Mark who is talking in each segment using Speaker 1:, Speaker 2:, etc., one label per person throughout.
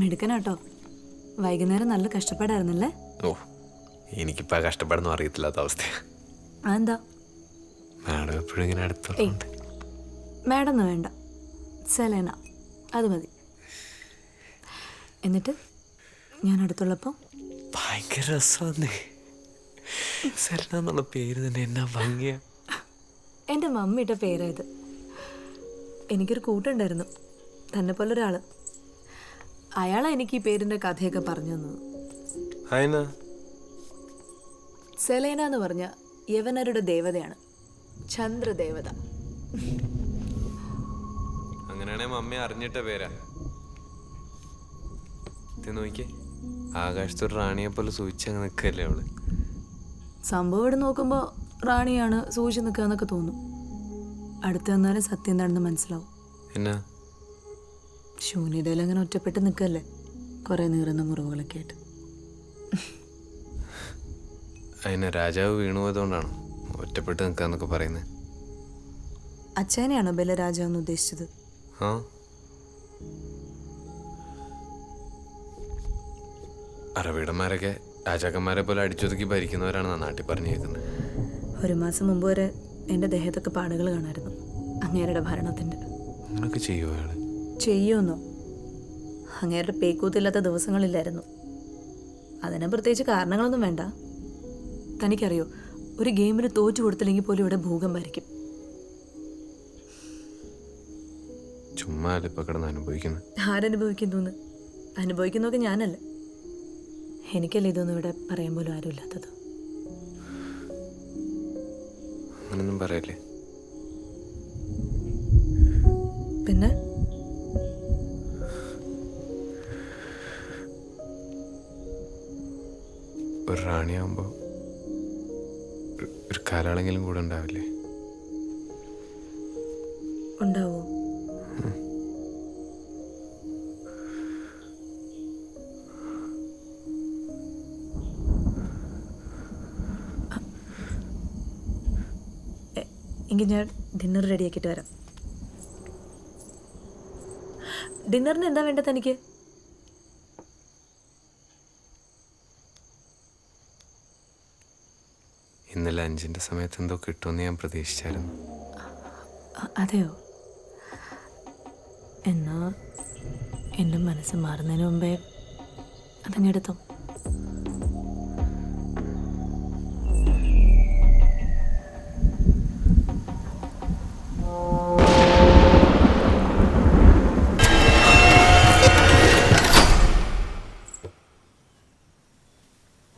Speaker 1: മിടുക്കനാട്ടോ. വൈകുന്നേരം നല്ല കഷ്ടപ്പാടായിരുന്നല്ലേ?
Speaker 2: ഓ, എനിക്കിപ്പോൾ കഷ്ടപ്പാടൊന്നും അറിയത്തില്ലാത്ത അവസ്ഥ.
Speaker 1: അതെന്താ?
Speaker 2: മാഡം എപ്പോഴും ഇങ്ങനെ അടുത്തുണ്ട്.
Speaker 1: മാഡം ഒന്നും വേണ്ട, സെലേന അത് മതി. എന്നിട്ട് ഞാൻ അടുത്തുള്ളപ്പോൾ
Speaker 2: ഭയങ്കര രസമാന്നേ. സെലന എന്നുള്ള പേര് തന്നെ എന്നാ ഭംഗിയാ.
Speaker 1: എൻ്റെ മമ്മി ഇട്ട പേരായത്. എനിക്കൊരു കൂട്ടുണ്ടായിരുന്നു, തന്നെ പോലെ ഒരാൾ. അയാളാ എനിക്ക് ഈ പേരിൻ്റെ കഥയൊക്കെ പറഞ്ഞു തന്നത്. സെലേന എന്ന് പറഞ്ഞ യവനരുടെ ദേവതയാണ്, ചന്ദ്രദേവത.
Speaker 2: അങ്ങനെയാണെ മമ്മി അറിഞ്ഞിട്ട പേരാ. നോക്കിയേ, ആകാശത്തൊരു റാണിയെ പോലെ സൂചിച്ചങ്ങ് നിൽക്കല്ലേ അവള്.
Speaker 1: സംഭവം ഇവിടെ നോക്കുമ്പോൾ റാണിയാണ് സൂചിച്ച് നിൽക്കുക എന്നൊക്കെ തോന്നും. അടുത്ത് വന്നാലും സത്യം എന്താണെന്ന് മനസ്സിലാവും.
Speaker 2: എന്നാ
Speaker 1: ശൂന്യതയിൽ അങ്ങനെ ഒറ്റപ്പെട്ട് നിൽക്കല്ലേ, കുറേ നീറുന്ന മുറിവുകളൊക്കെ ആയിട്ട്.
Speaker 2: അതിനെ രാജാവ് വീണുപോയതുകൊണ്ടാണ് ഒറ്റപ്പെട്ട് നിൽക്കാന്നൊക്കെ പറയുന്നത്.
Speaker 1: അച്ഛനെയാണോ ബലരാജാവ് എന്ന് ഉദ്ദേശിച്ചത്?
Speaker 2: ആ, അറബിടന്മാരൊക്കെ രാജാക്കന്മാരെ പോലെ അടിച്ചൊതുക്കി ഭരിക്കുന്നവരാണ് നാട്ടിൽ പറഞ്ഞു കേൾക്കുന്നത്.
Speaker 1: ഒരു മാസം മുമ്പ് വരെ എൻ്റെ ദേഹത്തൊക്കെ പാടുകൾ കാണായിരുന്നു അങ്ങേരുടെ ഭരണത്തിൻ്റെ.
Speaker 2: അങ്ങനൊക്കെ ചെയ്യുമോ അയാൾ?
Speaker 1: ചെയ്യുമെന്നോ? അങ്ങേരുടെ പേക്കൂത്തില്ലാത്ത ദിവസങ്ങളില്ലായിരുന്നു. അതിന് പ്രത്യേകിച്ച് കാരണങ്ങളൊന്നും വേണ്ട. തനിക്കറിയോ, ഒരു ഗെയിമിന് തോറ്റു കൊടുത്തില്ലെങ്കിൽ പോലും ഇവിടെ ഭൂകമ്പായിരിക്കും.
Speaker 2: ചുമ്മാ ഇപ്പൊ കിടന്ന് അനുഭവിക്കുന്നത്.
Speaker 1: ആരനുഭവിക്കുന്നു? അനുഭവിക്കുന്നതൊക്കെ ഞാനല്ലേ. എനിക്കല്ലേ ഇതൊന്നും ഇവിടെ പറയാൻ പോലും ആരും ഇല്ലാത്തത്.
Speaker 2: അങ്ങനൊന്നും പറയല്ലേ.
Speaker 1: പിന്നെ
Speaker 2: ഒരു റാണിയാകുമ്പോൾ ഒരു കാലാളെങ്കിലും കൂടെ ഉണ്ടാവില്ലേ?
Speaker 1: ഉണ്ടാവോ? എങ്കിൽ ഞാൻ ഡിന്നർ റെഡിയാക്കിയിട്ട് വരാം. ഡിന്നറിന് എന്താ വേണ്ടത് തനിക്ക്?
Speaker 2: ഇന്നലെ 5-ന്റെ സമയത്ത് എന്തോ കിട്ടുമെന്ന് ഞാൻ പ്രതീക്ഷിച്ചായിരുന്നു.
Speaker 1: അതെയോ? എന്നാ എൻ്റെ മനസ്സ് മാറുന്നതിന് മുമ്പേ അതങ്ങെടുത്തോ.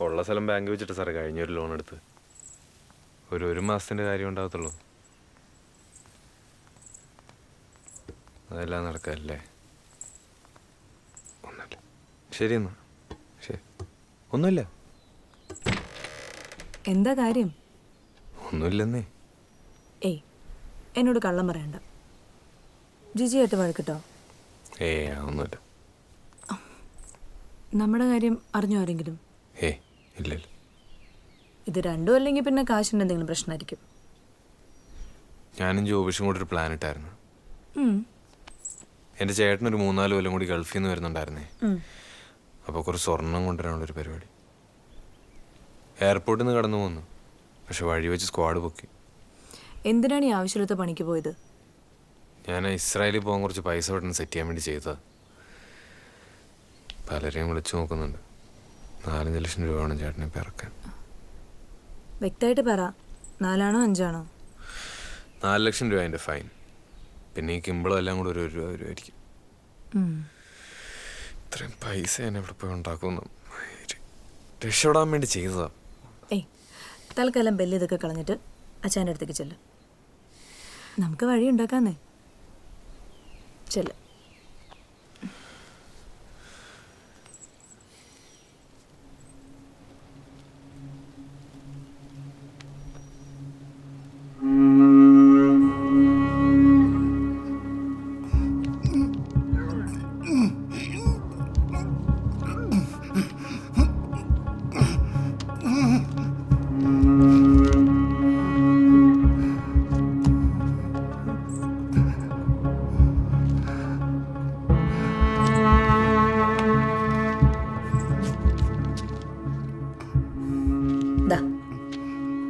Speaker 2: ഉള്ള സ്ഥലം ബാങ്ക് വെച്ചിട്ട് സാറേ കഴിഞ്ഞൊരു ലോൺ എടുത്ത്. ഒരു മാസത്തിൻ്റെ കാര്യം ഉണ്ടാകത്തുള്ളൂ. അതെല്ലാം നടക്കല്ലേ. ഒന്നുമില്ല. ശരി എന്നാ. ശരി. ഒന്നുമില്ല.
Speaker 1: എന്താ കാര്യം?
Speaker 2: ഒന്നുമില്ലെന്നേ.
Speaker 1: ഏയ്, എന്നോട് കള്ളം പറയണ്ട. ജിജിയായിട്ട് വഴക്കിട്ടോ?
Speaker 2: ഒന്നുമില്ല.
Speaker 1: നമ്മുടെ കാര്യം അറിഞ്ഞോ ആരെങ്കിലും?
Speaker 2: ഇല്ല.
Speaker 1: ഇത് രണ്ടും അല്ലെങ്കിൽ പിന്നെ കാശിൻ്റെ എന്തെങ്കിലും പ്രശ്നമായിരിക്കും.
Speaker 2: ഞാനും ജോബിഷും കൂടെ ഒരു പ്ലാൻ ഇട്ടായിരുന്നു. എൻ്റെ ചേട്ടനൊരു 3-4 കൊല്ലം കൂടി ഗൾഫിൽ നിന്ന് വരുന്നുണ്ടായിരുന്നേ. അപ്പോൾ കുറച്ച് സ്വർണം കൊണ്ടുവരാനുള്ളൊരു പരിപാടി. എയർപോർട്ടിൽ നിന്ന് കടന്നു പോന്നു. പക്ഷെ വഴി വെച്ച് സ്ക്വാഡ് പൊക്കി.
Speaker 1: എന്തിനാണ് ഈ ആവശ്യമില്ലാത്ത പണിക്ക് പോയത്?
Speaker 2: ഞാൻ ഇസ്രായേലിൽ പോകാൻ കുറച്ച് പൈസ പെട്ടെന്ന് സെറ്റ് ചെയ്യാൻ വേണ്ടി ചെയ്തതാണ്. പലരെയും വിളിച്ചു നോക്കുന്നുണ്ട്. 4-5 ലക്ഷം രൂപ വേണം ചേട്ടനെ ഇപ്പം ഇറക്കാൻ.
Speaker 1: വ്യക്തമായിട്ട് പറ, 4 ആണോ 5 ആണോ?
Speaker 2: 4 ലക്ഷം രൂപ എൻ്റെ ഫൈൻ. പിന്നെ ഈ കിമ്പിളും എല്ലാം കൂടെ 1 രൂപ വരുമായിരിക്കും. ഇത്രയും പൈസ ഞാൻ എവിടെ പോയി ഉണ്ടാക്കുന്നു. രക്ഷപ്പെടാൻ വേണ്ടി ചെയ്തതാ.
Speaker 1: ഏയ്, തൽക്കാലം ബെല്ല് ഇതൊക്കെ കളഞ്ഞിട്ട് അച്ഛൻ്റെ അടുത്തേക്ക് ചെല്ലും. നമുക്ക് വഴി ഉണ്ടാക്കാന്നേ. ചെല്ല.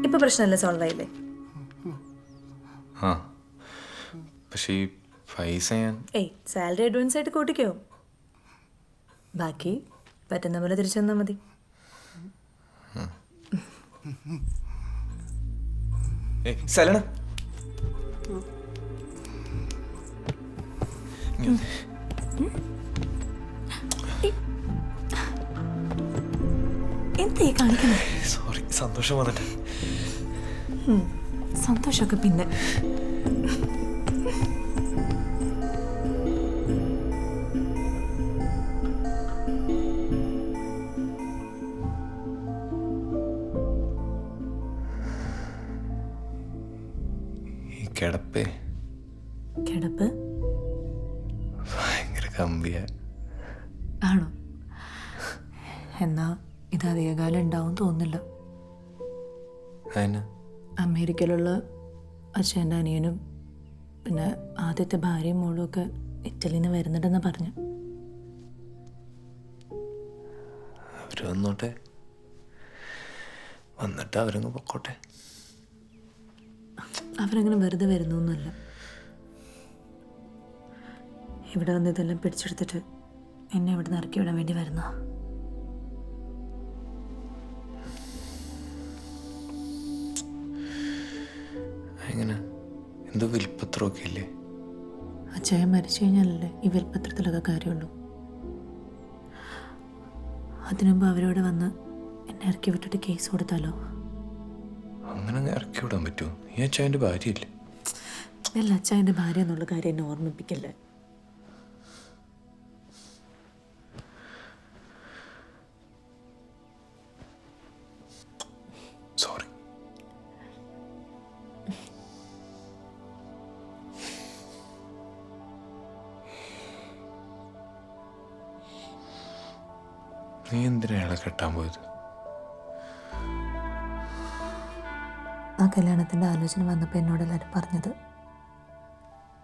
Speaker 1: ഇപ്പൊ പ്രശ്നമല്ലേ, സോൾവ് ആയില്ലേ?
Speaker 2: ആ പക്ഷേ ഈ പൈസ ഞാൻ
Speaker 1: സാലറി അഡ്വാൻസ് ആയിട്ട് കൂട്ടിക്കോ. ബാക്കി പറ്റുന്ന പോലെ തിരിച്ചു തന്നാൽ മതി.
Speaker 2: സലണ
Speaker 1: എന്തേ കാണിക്കണേ?
Speaker 2: സോറി, സന്തോഷം വന്നിട്ട്.
Speaker 1: സന്തോഷമൊക്കെ പിന്നെ.
Speaker 2: ഈ കിടപ്പ് ഭയങ്കര കമ്പിയ
Speaker 1: ആണോ? എന്നാ ഇത് അധികകാലം ഉണ്ടാവും തോന്നില്ല. അമേരിക്കയിലുള്ള അച്ഛൻ്റെ അനിയനും പിന്നെ ആദ്യത്തെ ഭാര്യയും മോളും ഒക്കെ ഇറ്റലിയിൽ നിന്ന് വരുന്നുണ്ടെന്ന് പറഞ്ഞു.
Speaker 2: അവര് വന്നോട്ടെ, വന്നിട്ട് അവരങ്ങ് പൊക്കോട്ടെ.
Speaker 1: അവരങ്ങനെ വെറുതെ വരുന്നൊന്നുമല്ല. ഇവിടെ വന്ന് ഇതെല്ലാം പിടിച്ചെടുത്തിട്ട് എന്നെ ഇവിടെ നിന്ന് ഇറക്കി വിടാൻ വേണ്ടി വരുന്ന.
Speaker 2: എങ്ങനെ എന്തോ വിൽപ്പത്രമൊക്കെ ഇല്ലേ?
Speaker 1: അച്ഛൻ മരിച്ചു കഴിഞ്ഞാലല്ലേ ഈ വിൽപ്പത്രത്തിലൊക്കെ കാര്യമുള്ളൂ. അതിനുമുമ്പ് അവരോട് വന്ന് എന്നെ ഇറക്കി വിട്ടിട്ട് കേസ് കൊടുത്താലോ?
Speaker 2: അങ്ങനെ ഇറക്കി വിടാൻ പറ്റുമോ? ഈ അച്ഛൻ്റെ ഭാര്യയില്ലേ?
Speaker 1: അല്ല, അച്ഛൻ്റെ ഭാര്യ എന്നുള്ള കാര്യം എന്നെ ഓർമ്മിപ്പിക്കല്ലേ.
Speaker 2: സോറി. നീ എന്തിനാ അയാളെ കെട്ടാൻ പോയത്?
Speaker 1: ആ കല്യാണത്തിൻ്റെ ആലോചന വന്നപ്പോൾ എന്നോട് എല്ലാവരും പറഞ്ഞത്,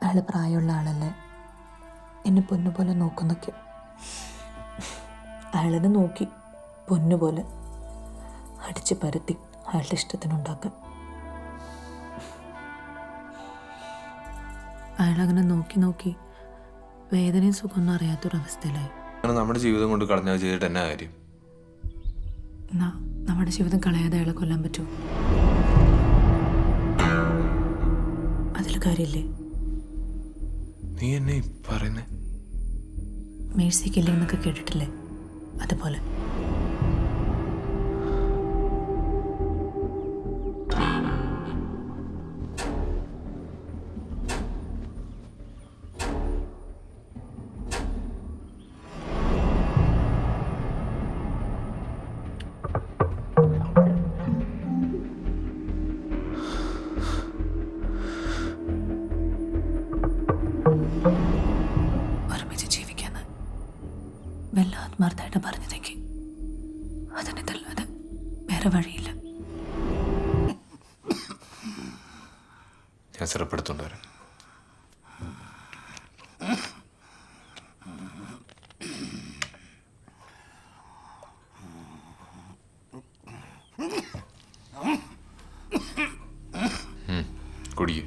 Speaker 1: അയാൾ പ്രായമുള്ള ആളല്ലേ, എന്നെ പൊന്നുപോലെ നോക്കുന്നൊക്കെ. അയാളെന്നെ നോക്കി പൊന്നുപോലെ അടിച്ച് പരത്തി അയാളുടെ ഇഷ്ടത്തിനുണ്ടാക്കാൻ. അയാളങ്ങനെ നോക്കി നോക്കി വേദനയും സുഖമൊന്നും അറിയാത്തൊരവസ്ഥയിലായി.
Speaker 2: നമ്മുടെ ജീവിതം കൊണ്ട് കളഞ്ഞാൽ ചെയ്തിട്ട് എന്നാ കാര്യം?
Speaker 1: നമ്മുടെ ജീവിതം കളയാതെ അയാളെ കൊല്ലാൻ പറ്റുമോ? അതിൽ കാര്യമില്ലേ?
Speaker 2: നീ എന്നെ പറയുന്നേ?
Speaker 1: മേഴ്സി കില്ലിംഗ് എന്നൊക്കെ കേട്ടിട്ടില്ലേ? അതുപോലെ. ഒരുമിച്ച് ജീവിക്കാന്ന് വല്ല ആത്മാർത്ഥമായിട്ട് പറഞ്ഞതെങ്കിൽ അതിനിതല്ലാതെ വേറെ വഴിയില്ല.
Speaker 2: ഞാൻ സ്ഥിരപ്പെടുത്തുണ്ട് വരാം. കുടിക്ക്.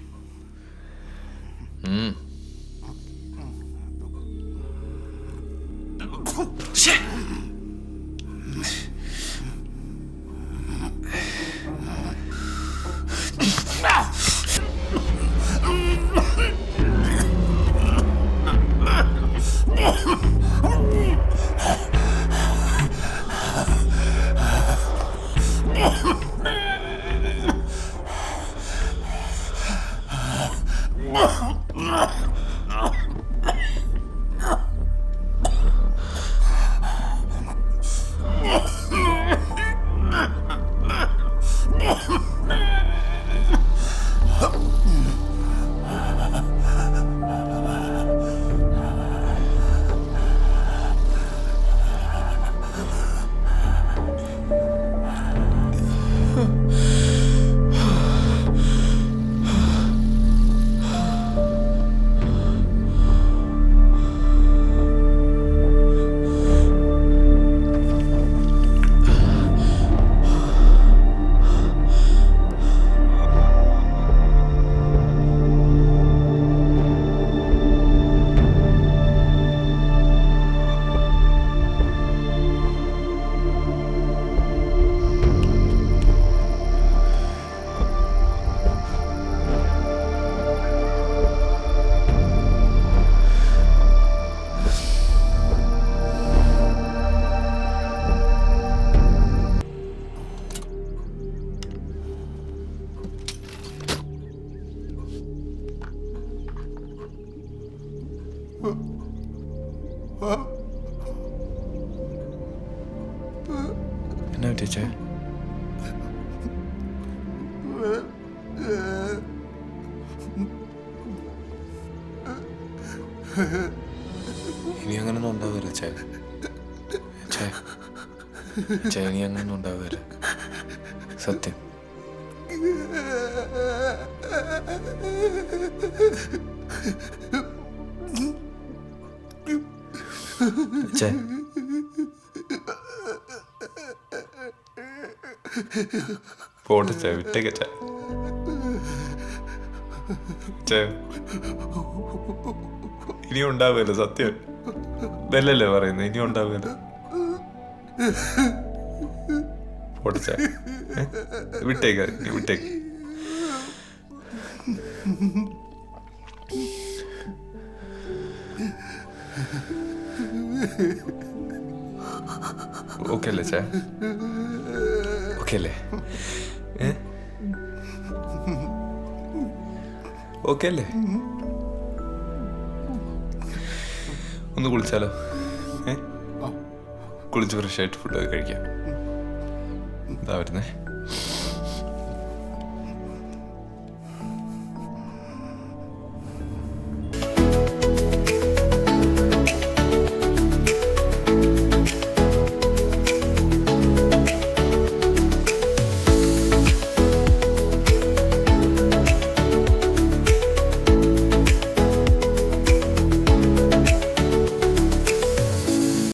Speaker 2: എന്നാ പറ്റിച്ചേ? ഇനി അങ്ങനൊന്നും ഉണ്ടാവില്ല ചേ. ചേ ചേ, ഇനി അങ്ങനൊന്നും ഉണ്ടാവില്ല. സത്യം. ചേ, പോട്ടെ ചേ, വിട്ടേക്ക ചേ. ചേ, ഇനി ഉണ്ടാവില്ല. സത്യം ഇതല്ലല്ലേ പറയുന്നത്. ഇനി ഉണ്ടാവില്ല. പോട്ടെ ചേ, വിട്ടേക്ക, നീ വിട്ടേക്ക്. ഓക്കെ അല്ലേ ചേ? ഓക്കെ അല്ലേ? ഓക്കെ അല്ലേ? ഒന്ന് കുളിച്ചാലോ? കുളിച്ച് ഫ്രഷ് ആയിട്ട് ഫുഡൊക്കെ കഴിക്കാം. എന്താ വരുന്നേ?